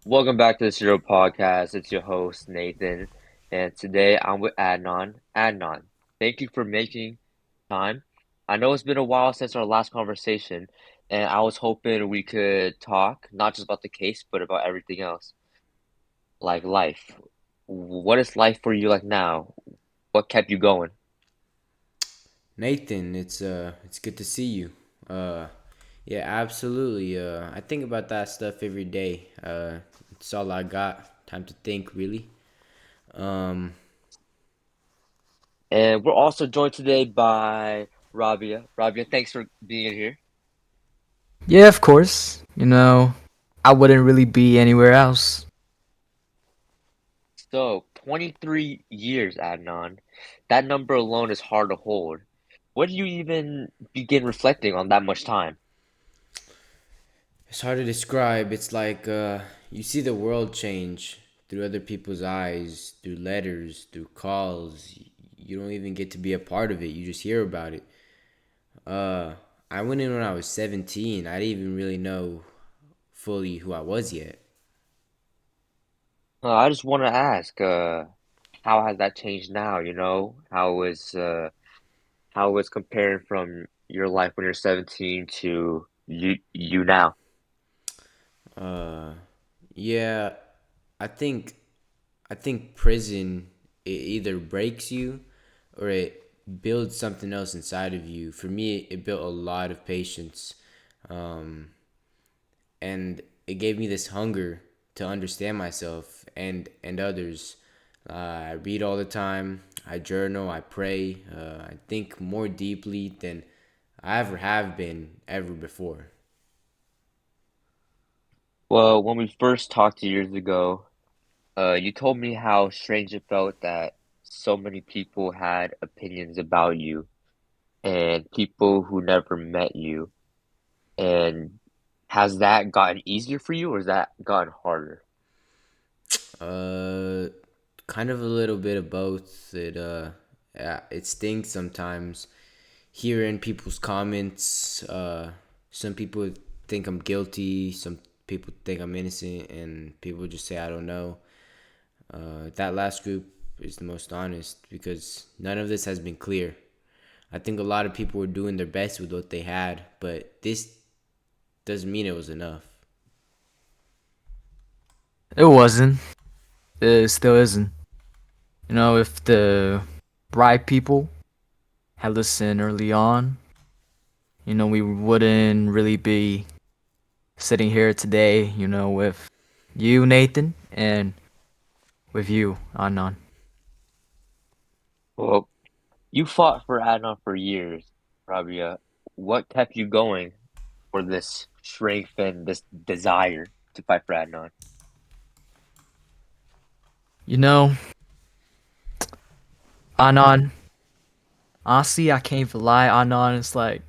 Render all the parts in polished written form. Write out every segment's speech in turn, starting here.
Welcome back to the Zero Podcast. It's your host, Nathan, and today I'm with Adnan. Adnan, thank you for making time. I know it's been a while since our last conversation, and I was hoping we could talk not just about the case, but about everything else, like life. What is life for you like now? What kept you going? Nathan, it's good to see you. Uh yeah, absolutely. I think about that stuff every day. It's all I got. Time to think, really. Um And we're also joined today by Rabia. Rabia, thanks for being here. Yeah, of course. I wouldn't really be anywhere else. So, 23 years, Adnan. That number alone is hard to hold. Where do you even begin reflecting on that much time? it's hard to describe. It's like you see the world change through other people's eyes, through letters, through calls. You don't even get to be a part of it. You just hear about it. Uh I went in when I was 17. I didn't even really know fully who I was yet. I just want to ask, how has that changed now? How is comparing from your life when you're 17 to you now? Uh, yeah, I think I think prison it either breaks you or it builds something else inside of you. For me, it built a lot of patience, um, and it gave me this hunger to understand myself and others. I read all the time. I journal. I pray. I think more deeply than I ever have been ever before. Well, when we first talked years ago, you told me how strange it felt that so many people had opinions about you and people who never met you. And has that gotten easier for you or has that gotten harder? Uh, Kind of a little bit of both. Yeah, it stings sometimes hearing people's comments. Some people think I'm guilty. Some people think I'm innocent, and people just say I don't know. That last group is the most honest because none of this has been clear. I think a lot of people were doing their best with what they had, but this doesn't mean it was enough. It wasn't. It still isn't. If the right people had listened early on, we wouldn't really be sitting here today, with you, Nathan, and with you, Anand. Well, you fought for Adnan for years, Rabia. What kept you going for this strength and this desire to fight for Adnan? You know, Anand, honestly, I can't even lie. Anand is like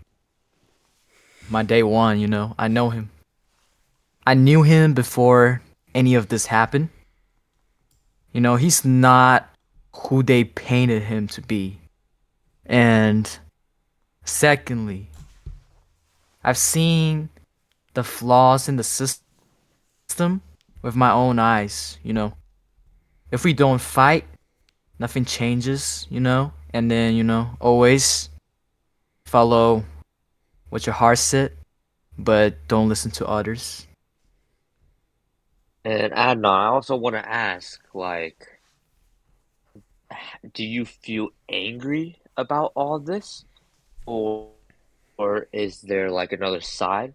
my day one, I know him. I knew him before any of this happened. He's not who they painted him to be. And secondly, I've seen the flaws in the system with my own eyes. If we don't fight, nothing changes, and then, always follow what your heart said, but don't listen to others. And Adnan, I also want to ask, like, do you feel angry about all this, or or is there like another side?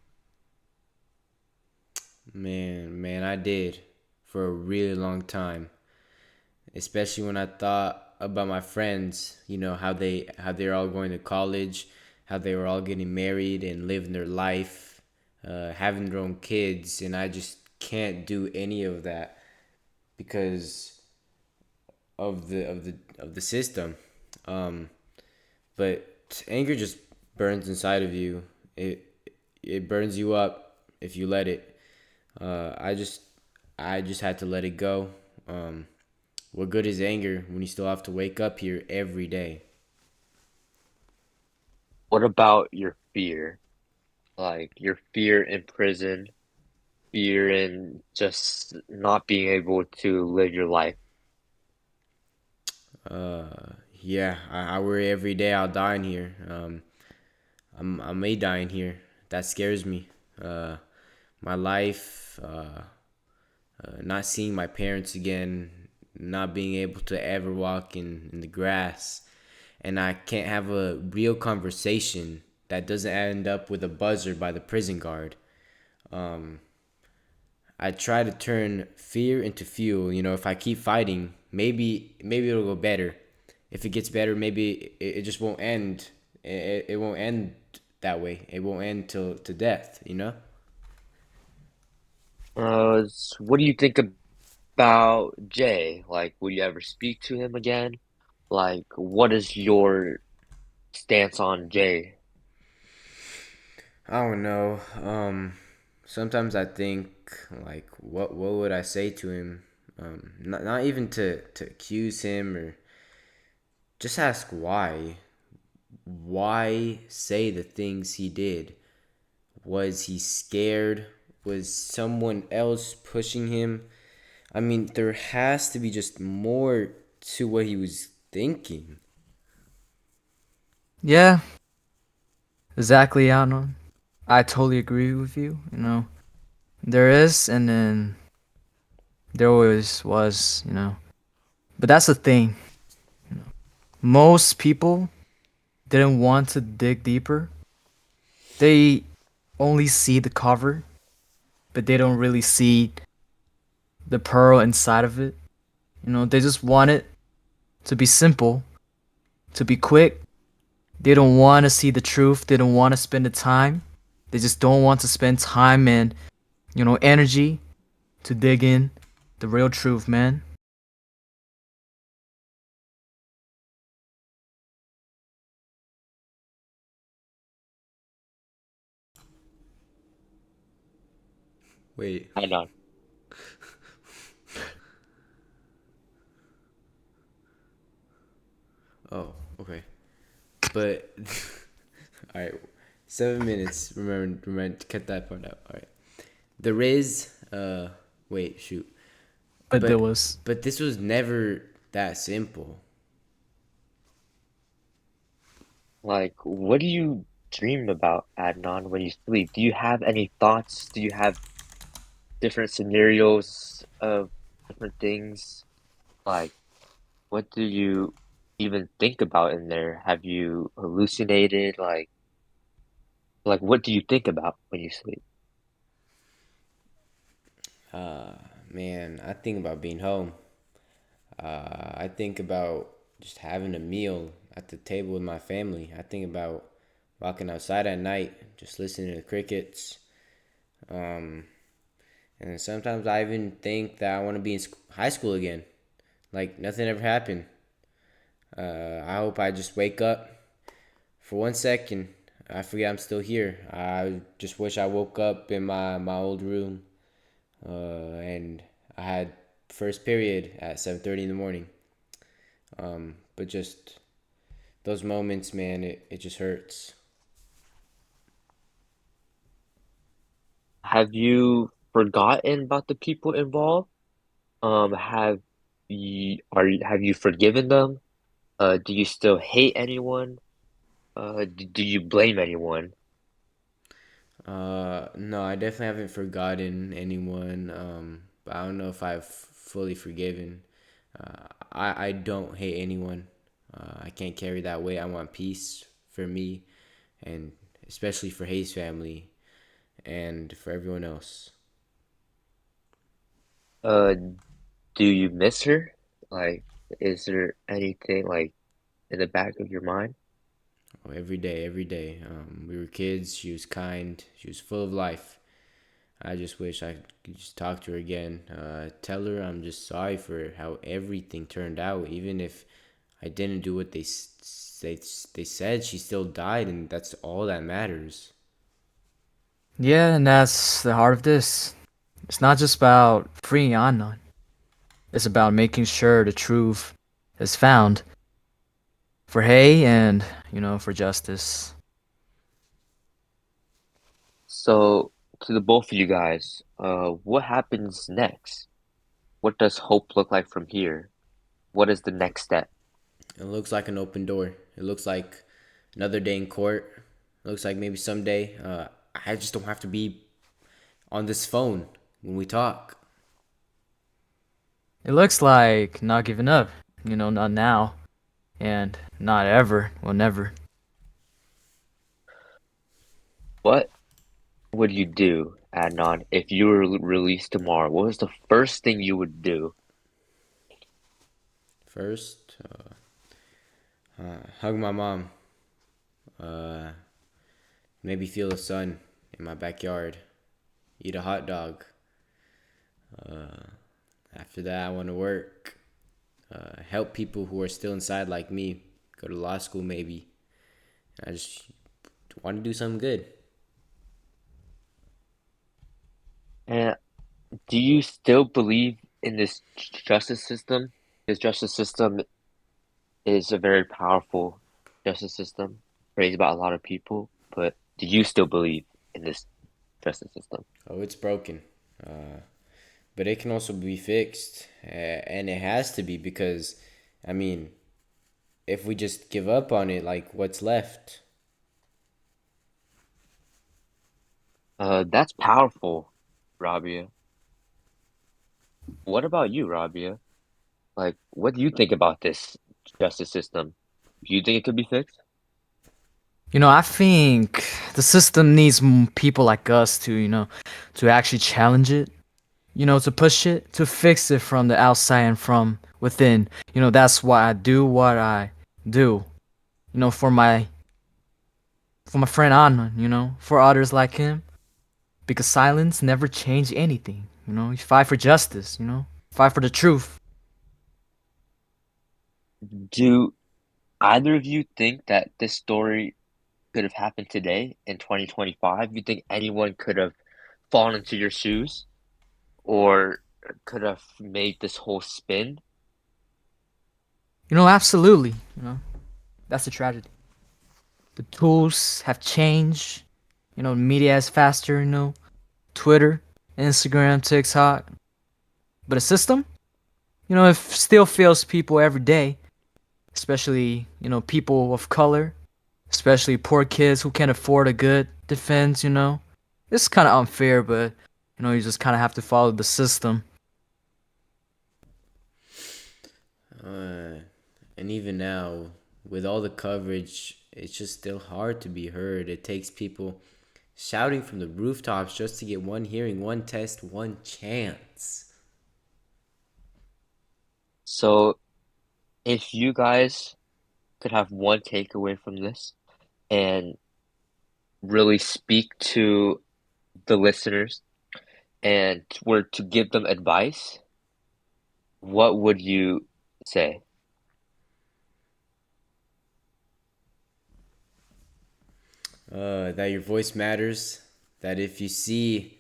Man, I did for a really long time. Especially when I thought about my friends, how they're all going to college, how they were all getting married and living their life, having their own kids, and I just can't do any of that because of the system. Um, but anger just burns inside of you. It burns you up if you let it. Uh, I just I just had to let it go. Um, what good is anger when you still have to wake up here every day? What about your fear? Like your fear in prison, fear in just not being able to live your life? Yeah, I worry every day I'll die in here. I may die in here. That scares me. Uh, my life, not seeing my parents again, not being able to ever walk in the grass, and I can't have a real conversation that doesn't end up with a buzzer by the prison guard. I try to turn fear into fuel. You know, if I keep fighting, maybe it'll go better. If it gets better, maybe it just won't end. It won't end that way. It won't end till to death. You know. What do you think about Jay? Like, will you ever speak to him again? Like, what is your stance on Jay? I don't know. Sometimes I think like, what would I say to him? Not even to accuse him or just ask why. Why say the things he did? Was he scared? Was someone else pushing him? I mean, there has to be just more to what he was thinking. Yeah, exactly, Anon. I totally agree with you. There is, and then there always was. But that's the thing. Most people didn't want to dig deeper. They only see the cover, but they don't really see the pearl inside of it. They just want it to be simple, to be quick. They don't want to see the truth. They don't want to spend the time. They just don't want to spend time and, energy to dig in the real truth, man. Wait. I know. Oh, okay. But all right, 7 minutes. Remember to cut that part out. All right. The Riz. Wait, shoot. But there But was, but this was never that simple. Like, what do you dream about, Adnan, when you sleep? Do you have any thoughts? Do you have different scenarios of different things? Like, what do you even think about in there? Have you hallucinated? Like what do you think about when you sleep? Man, I think about being home. I think about just having a meal at the table with my family. I think about walking outside at night, just listening to the crickets. Um, and sometimes I even think that I want to be in high school again. Like nothing ever happened. I hope I just wake up for 1 second. I forget I'm still here. I just wish I woke up in my old room, and I had first period at 7:30 in the morning. But just those moments, man, it just hurts. Have you forgotten about the people involved? Have you forgiven them? Do you still hate anyone? Do you blame anyone? No, I definitely haven't forgotten anyone. But I don't know if I've fully forgiven. I don't hate anyone. I can't carry that weight. I want peace for me, and especially for Hayes' family and for everyone else. Uh, do you miss her? Like, is there anything like in the back of your mind? Oh, every day, every day. We were kids. She was kind. She was full of life. I just wish I could just talk to her again. Tell her I'm just sorry for how everything turned out. Even if I didn't do what they said, she still died, and that's all that matters. yeah, and that's the heart of this. It's not just about freeing Anon. It's about making sure the truth is found for Hay and, for justice. So to the both of you guys, what happens next? What does hope look like from here? What is the next step? It looks like an open door. It looks like another day in court. It looks like maybe someday I just don't have to be on this phone when we talk. It looks like not giving up. Not now, and not ever. Well, never. What would you do, Adnan, if you were released tomorrow? What was the first thing you would do? First, hug my mom. Uh, Maybe feel the sun in my backyard. Eat a hot dog. After that, I want to work. Help people who are still inside like me. Go to law school maybe. I just want to do something good. And do you still believe in this justice system? This justice system is a very powerful justice system, praised by a lot of people, but do you still believe in this justice system? Oh, it's broken. But it can also be fixed. And it has to be because, I mean, if we just give up on it, like what's left? That's powerful, Rabia. What about you, Rabia? Like, what do you think about this justice system? Do you think it could be fixed? I think the system needs people like us to actually challenge it. To push it, to fix it from the outside and from within. That's why I do what I do. For my friend Anna, for others like him. Because silence never changed anything. You fight for justice, fight for the truth. Do either of you think that this story could have happened today in 2025? You think anyone could have fallen into your shoes or could have made this whole spin? Absolutely. That's a tragedy. The tools have changed. Media is faster, Twitter, Instagram, TikTok. But a system, it still fails people every day, especially, people of color, especially poor kids who can't afford a good defense. It's kind of unfair, but, you just kind of have to follow the system. Uh, and even now, with all the coverage, it's just still hard to be heard. It takes people shouting from the rooftops just to get one hearing, one test, one chance. So, if you guys could have one takeaway from this and really speak to the listeners and were to give them advice, what would you say? That your voice matters. That if you see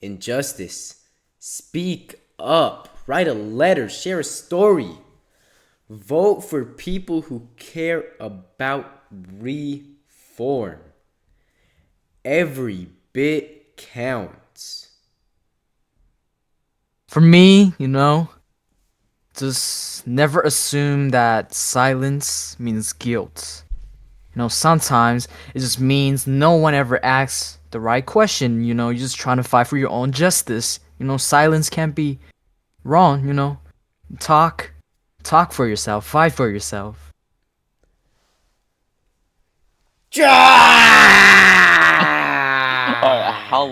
injustice, speak up. Write a letter. Share a story. Vote for people who care about reform. Every bit counts. For me, just never assume that silence means guilt. Sometimes it just means no one ever asks the right question. You're just trying to fight for your own justice. Silence can't be wrong. Talk, talk for yourself, fight for yourself. All right, how